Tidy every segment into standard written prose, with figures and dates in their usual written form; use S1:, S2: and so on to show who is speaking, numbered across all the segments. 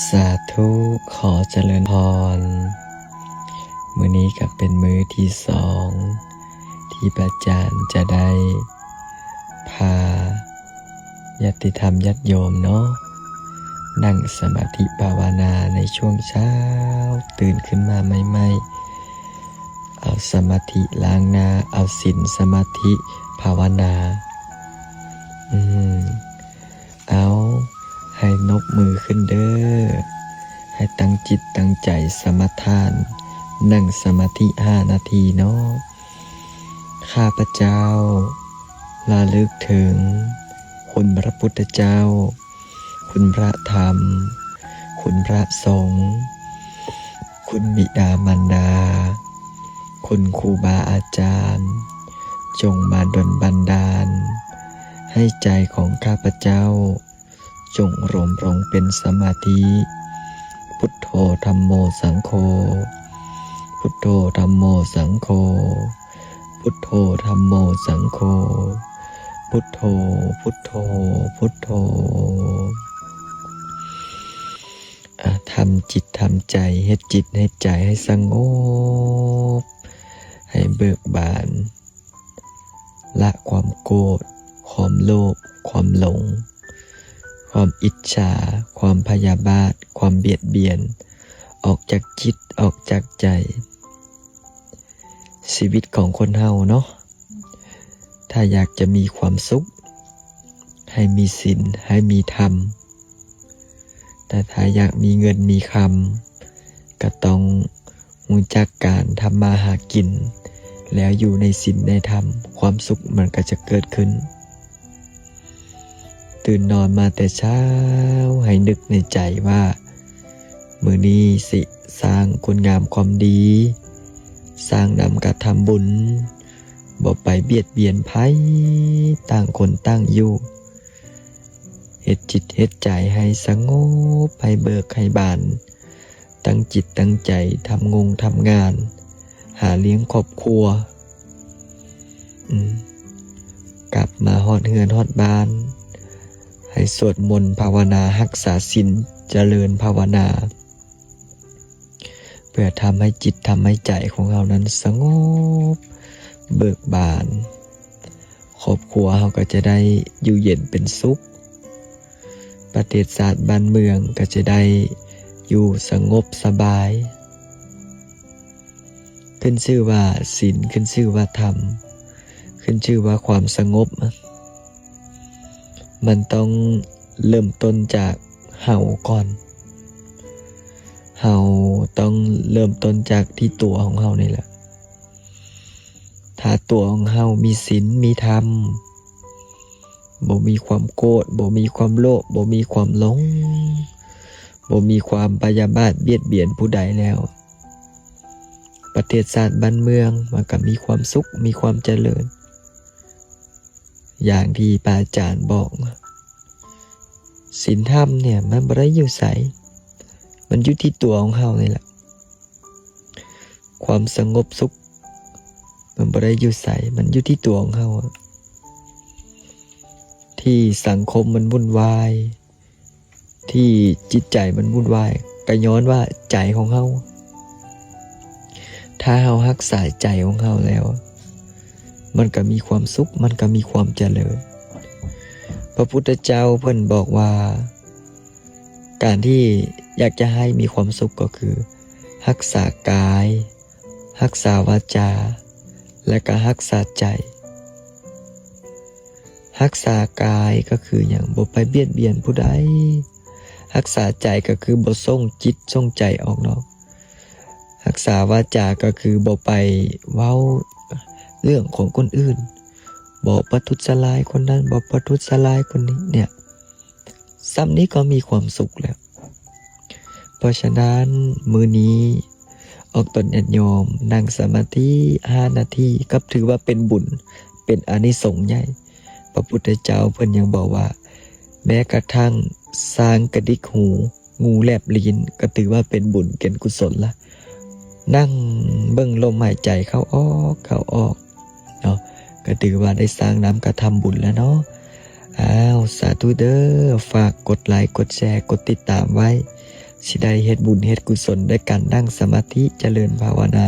S1: สาธุขอเจริญพรมื้อนี้ก็เป็นมื้อที่สองที่พระอาจารย์จะได้พาญาติธรรมญาติโยมเนาะนั่งสมาธิภาวนาในช่วงเช้าตื่นขึ้นมาใหม่ๆเอาสมาธิล้างหน้าเอาศีลสมาธิภาวนาเอาให้นบมือขึ้นเด้อให้ตั้งจิตตั้งใจสมาทานนั่งสมาธิ5 นาทีเนาะข้าพเจ้าระลึกถึงคุณพระพุทธเจ้าคุณพระธรรมคุณพระสงฆ์คุณบิดามารดาคุณครูบาอาจารย์จงมาดลบันดาลให้ใจของข้าพเจ้าจงรวมลงเป็นสมาธิพุทโธธัมโมสังโฆพุทโธธัมโมสังโฆพุทโธธัมโมสังโฆพุทโธพุทโธพุทโธทำจิตทำใจให้จิตให้ใจให้สงบให้เบิกบานละความโกรธความโลภความหลงความอิจฉาความพยาบาทความเบียดเบียนออกจากจิตออกจากใจชีวิตของคนเฮาเนาะถ้าอยากจะมีความสุขให้มีศีลให้มีธรรมแต่ถ้าอยากมีเงินมีคำก็ต้องรู้จักการทำมาหากินแล้วอยู่ในศีลในธรรมความสุขมันก็จะเกิดขึ้นตื่นนอนมาแต่เช้าให้นึกในใจว่ามื้อนี้สิสร้างคุณงามความดีสร้างนำกระทำบุญบ่ไปเบียดเบียนไผต่างคนต่างอยู่เฮ็ดจิตเฮ็ดใจให้สงบให้เบิกให้บานตั้งจิตตั้งใจทำงานหาเลี้ยงครอบครัวกลับมาฮอดเฮือนฮอดบ้านให้สวดมนต์ภาวนารักษาศีลเจริญภาวนาเพื่อทำให้จิตทำให้ใจของเรานั้นสงบเบิกบานครอบครัวเราก็จะได้อยู่เย็นเป็นสุขประเทศชาติบ้านเมืองก็จะได้อยู่สงบสบายขึ้นชื่อว่าศีลขึ้นชื่อว่าธรรมขึ้นชื่อว่าความสงบมันต้องเริ่มต้นจากเฮาก่อนเฮาต้องเริ่มต้นจากที่ตัวของเฮานี่แหละถ้าตัวของเฮามีศีลมีธรรมบ่มีความโกรธบ่มีความโลภบ่มีความหลงบ่มีความพยาบาทเบียดเบียนผู้ใดแล้วประเทศชาติบ้านเมืองมันก็มีความสุขมีความเจริญอย่างที่พระอาจารย์บอกศีลธรรมเนี่ยมันบ่ได้อยู่ไสมันอยู่ที่ตัวของเฮานี่แหละความสงบสุขมันบ่ได้อยู่ไสมันอยู่ที่ตัวของเฮาที่สังคมมันวุ่นวายที่จิตใจมันวุ่นวายก็ย้อนว่าใจของเฮาถ้าเฮารักษาใจของเฮาแล้วมันก็มีความสุขมันก็มีความเจริญพระพุทธเจ้าเพิ่นบอกว่าการที่อยากจะให้มีความสุขก็คือรักษากายรักษาวาจาและก็รักษาใจรักษากายก็คืออย่างบ่ไปเบียดเบียนผู้ใดรักษาใจก็คือบ่ส่งจิตส่งใจออกนอกรักษาวาจาก็คือบ่ไปเว้าเรื่องของคนอื่นบ่ประทุษร้ายคนนั้นบ่ประทุษร้ายคนนี้เนี่ยซ้ำนี้ก็มีความสุขแล้วเพราะฉะนั้นมื้อนี้ออกตนญาติโยมนั่งสมาธิ5 นาทีก็ถือว่าเป็นบุญเป็นอานิสงส์ใหญ่พระพุทธเจ้าเพิ่นยังบอกว่าแม้กระทั่งสร้างกระดิกหูงูแลบลิ้นก็ถือว่าเป็นบุญเป็นกุศลละนั่งเบิ่งลมหายใจเข้าออกเนาะก็ถือว่าได้สร้างน้ำกระทำบุญแล้วเนาะสาธุเด้อฝากกดไลค์กดแชร์กดติดตามไว้ สิได้เฮ็ดบุญเฮ็ดกุศลด้วยการนั่งสมาธิเจริญภาวนา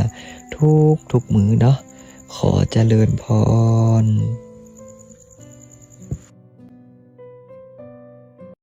S1: ทุกมือเนาะขอเจริญพร